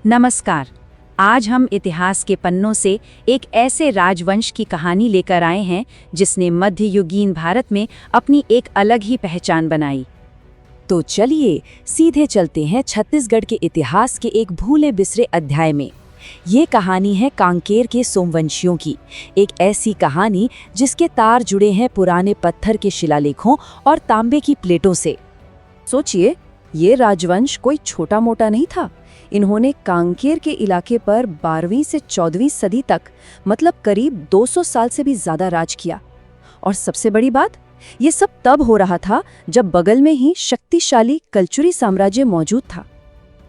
नमस्कार। आज हम इतिहास के पन्नों से एक ऐसे राजवंश की कहानी लेकर आए हैं जिसने मध्ययुगीन भारत में अपनी एक अलग ही पहचान बनाई। तो चलिए सीधे चलते हैं छत्तीसगढ़ के इतिहास के एक भूले बिसरे अध्याय में। ये कहानी है कांकेर के सोमवंशियों की, एक ऐसी कहानी जिसके तार जुड़े हैं पुराने पत्थर के शिलालेखों और तांबे की प्लेटों से। सोचिए, ये राजवंश कोई छोटा मोटा नहीं था। इन्होंने कांकेर के इलाके पर 12वीं से 14वीं सदी तक, मतलब करीब 200 साल से भी ज्यादा राज किया। और सबसे बड़ी बात, ये सब तब हो रहा था जब बगल में ही शक्तिशाली कलचुरी साम्राज्य मौजूद था।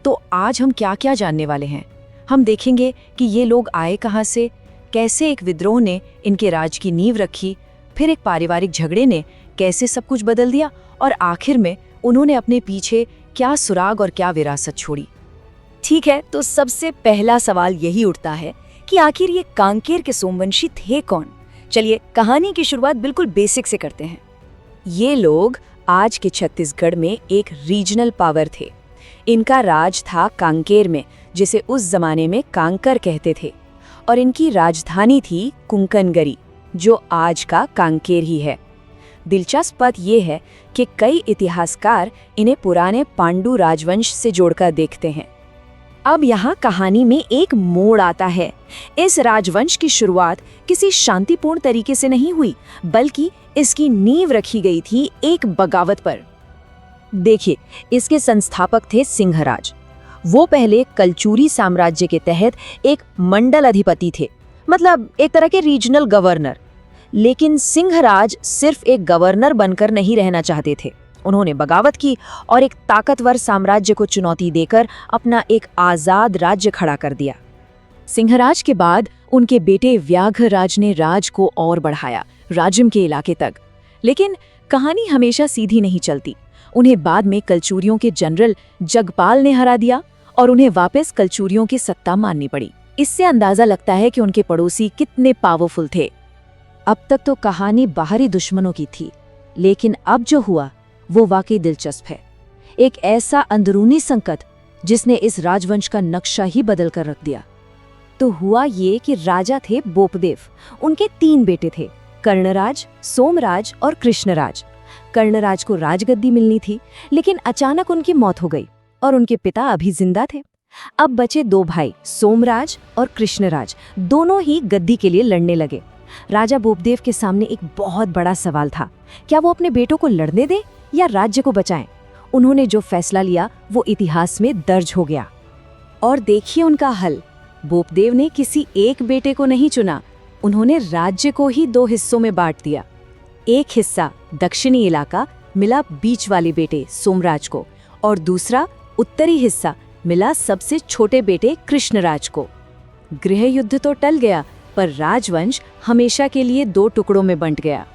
तो आज हम क्या क्या जानने वाले हैं? हम देखेंगे कि ये लोग आए कहाँ से, कैसे एक विद्रोह ने इनके राज की नींव रखी, फिर एक पारिवारिक झगड़े ने कैसे सब कुछ बदल दिया, और आखिर में उन्होंने अपने पीछे क्या सुराग और क्या विरासत छोड़ी। ठीक है, तो सबसे पहला सवाल यही उठता है कि आखिर ये कांकेर के सोमवंशी थे कौन? चलिए कहानी की शुरुआत बिल्कुल बेसिक से करते हैं। ये लोग आज के छत्तीसगढ़ में एक रीजनल पावर थे। इनका राज था कांकेर में, जिसे उस जमाने में कांकर कहते थे, और इनकी राजधानी थी कुंकनगरी, जो आज का कांकेर ही है। दिलचस्प बात यह है कि कई इतिहासकार इन्हें पुराने पांडु राजवंश से जोड़कर देखते हैं। अब यहाँ कहानी में एक मोड़ आता है। इस राजवंश की शुरुआत किसी शांतिपूर्ण तरीके से नहीं हुई, बल्कि इसकी नींव रखी गई थी एक बगावत पर। देखिए, इसके संस्थापक थे सिंहराज। वो पहले कलचुरी साम्राज्य के तहत एक मंडल अधिपति थे, मतलब एक तरह के रीजनल गवर्नर। लेकिन सिंहराज सिर्फ एक गवर्नर बनकर नहीं रहना चाहते थे। उन्होंने बगावत की और एक ताकतवर साम्राज्य को चुनौती देकर अपना एक आजाद राज्य खड़ा कर दिया। सिंहराज के बाद उनके बेटे व्याघ्रराज ने राज को और बढ़ाया, राजिम के इलाके तक। लेकिन कहानी हमेशा सीधी नहीं चलती। उन्हें बाद में कलचुरियों के जनरल जगपाल ने हरा दिया और उन्हें वापस कलचुरियों की सत्ता माननी पड़ी। इससे अंदाजा लगता है कि उनके पड़ोसी कितने पावरफुल थे। अब तक तो कहानी बाहरी दुश्मनों की थी, लेकिन अब जो हुआ वो वाकई दिलचस्प है। एक ऐसा अंदरूनी संकट जिसने इस राजवंश का नक्शा ही बदल कर रख दिया। तो हुआ ये कि राजा थे बोपदेव। उनके 3 बेटे थे, कर्णराज, सोमराज और कृष्णराज। कर्णराज को राजगद्दी मिलनी थी, लेकिन अचानक उनकी मौत हो गई और उनके पिता अभी जिंदा थे। अब बचे 2 भाई, सोमराज और कृष्णराज। दोनों ही गद्दी के लिए लड़ने लगे। राजा बोपदेव के सामने एक बहुत बड़ा सवाल था। क्या वो अपने बेटों को लड़ने दें या राज्य को बचाएं? उन्होंने जो फैसला लिया वो इतिहास में दर्ज हो गया। और देखिए उनका हल। बोपदेव ने किसी एक बेटे को नहीं चुना, उन्होंने राज्य को ही 2 हिस्सों में बांट दिया। एक हिस्सा, दक्षिणी इलाका, मिला बीच वाले बेटे सोमराज को, और दूसरा उत्तरी हिस्सा मिला सबसे छोटे बेटे कृष्णराज को। गृह युद्ध तो टल गया, पर राजवंश हमेशा के लिए 2 टुकड़ों में बंट गया।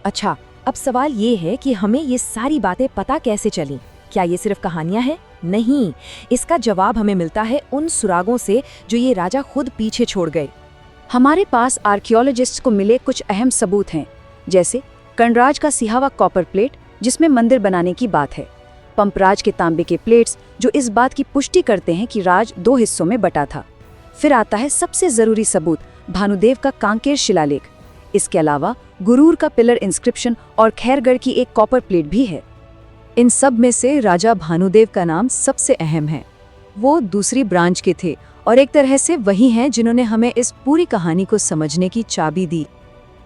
अच्छा, अब सवाल ये है कि हमें ये सारी बातें पता कैसे चली? क्या ये सिर्फ कहानियां हैं? नहीं, इसका जवाब हमें मिलता है उन सुरागों से जो ये राजा खुद पीछे छोड़ गए। हमारे पास आर्कियोलॉजिस्ट्स को मिले कुछ अहम सबूत हैं, जैसे कर्णराज का सिहावा कॉपर प्लेट जिसमें मंदिर बनाने की बात है, पंपराज के तांबे के प्लेट्स जो इस बात की पुष्टि करते हैं कि राज 2 हिस्सों में बटा था। फिर आता है सबसे जरूरी सबूत, भानुदेव का कांकेर शिलालेख। इसके अलावा गुरूर का पिलर इंस्क्रिप्शन और खैरगढ़ की एक कॉपर प्लेट भी है। इन सब में से राजा भानुदेव का नाम सबसे अहम है। वो दूसरी ब्रांच के थे और एक तरह से वही हैं जिन्होंने हमें इस पूरी कहानी को समझने की चाबी दी।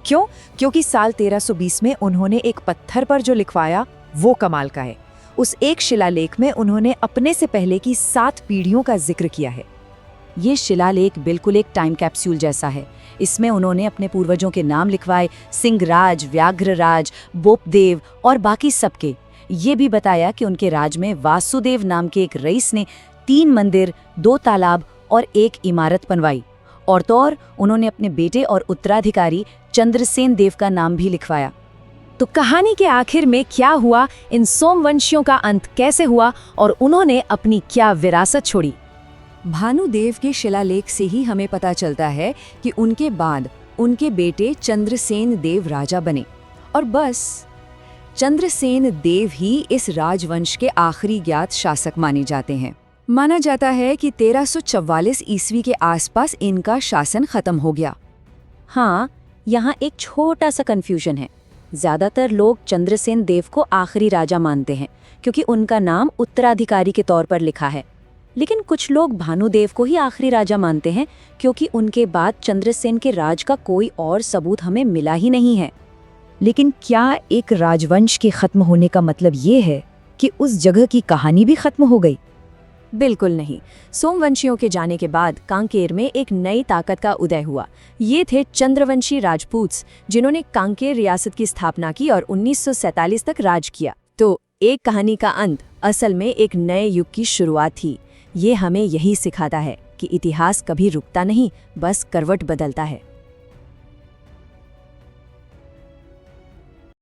क्यों? क्योंकि साल 1320 में उन्होंने एक पत्थर पर जो लिखवाया वो कमाल का है। उस एक शिलालेख में उन्होंने अपने से पहले की 7 पीढ़ियों का जिक्र किया है। ये शिलालेख बिल्कुल एक टाइम कैप्सूल जैसा है। इसमें उन्होंने अपने पूर्वजों के नाम लिखवाए, सिंहराज, व्याघ्रराज, बोपदेव और बाकी सबके। ये भी बताया कि उनके राज में वासुदेव नाम के एक रईस ने 3 मंदिर, 2 तालाब और 1 इमारत बनवाई। और तो और उन्होंने अपने बेटे और उत्तराधिकारी चंद्रसेन देव का नाम भी लिखवाया। तो कहानी के आखिर में क्या हुआ? इन सोमवंशियों का अंत कैसे हुआ और उन्होंने अपनी क्या विरासत छोड़ी? भानुदेव के शिलालेख से ही हमें पता चलता है कि उनके बाद उनके बेटे चंद्रसेन देव राजा बने, और बस चंद्रसेन देव ही इस राजवंश के आखिरी ज्ञात शासक माने जाते हैं। माना जाता है कि 1344 ईस्वी के आसपास इनका शासन खत्म हो गया। हाँ, यहाँ एक छोटा सा कन्फ्यूजन है। ज्यादातर लोग चंद्रसेन देव को आखिरी राजा मानते हैं क्योंकि उनका नाम उत्तराधिकारी के तौर पर लिखा है, लेकिन कुछ लोग भानुदेव को ही आखिरी राजा मानते हैं क्योंकि उनके बाद चंद्रसेन के राज का कोई और सबूत हमें मिला ही नहीं है। लेकिन क्या एक राजवंश के खत्म होने का मतलब ये है कि उस जगह की कहानी भी खत्म हो गई? बिल्कुल नहीं। सोमवंशियों के जाने के बाद कांकेर में एक नई ताकत का उदय हुआ। ये थे चंद्रवंशी राजपूत, जिन्होंने कांकेर रियासत की स्थापना की और 1947 तक राज किया। तो एक कहानी का अंत असल में एक नए युग की शुरुआत थी। ये हमें यही सिखाता है कि इतिहास कभी रुकता नहीं, बस करवट बदलता है।